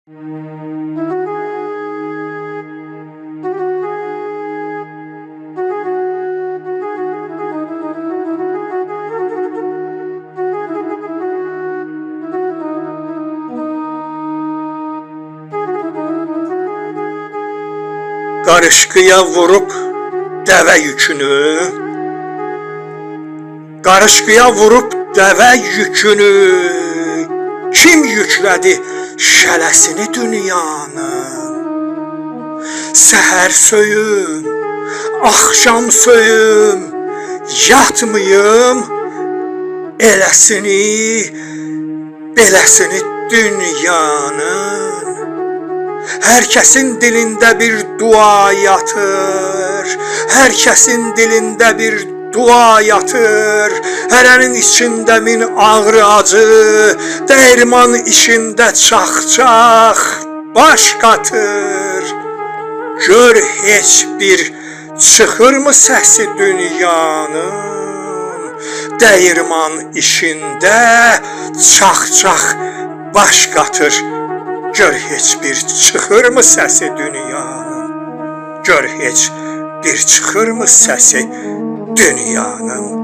Qarışqıya vurub dəvə yükünü, qarışqıya vurub dəvə yükünü, kim yüklədi şələsini dünyanın? Səhər söyüm, axşam söyüm, yatmayım, eləsini, beləsini dünyanın. Hər kəsin dilində bir dua yatır, hər kəsin dilində bir dua yatır, hərənin içində min ağrı acı, dəyirman işində çax-çax baş qatır. Gör heç bir çıxırmı səsi dünyanın, dəyirman işində çax-çax baş qatır. Gör heç bir çıxırmı səsi dünyanın, gör heç bir çıxırmı səsi dünyanın.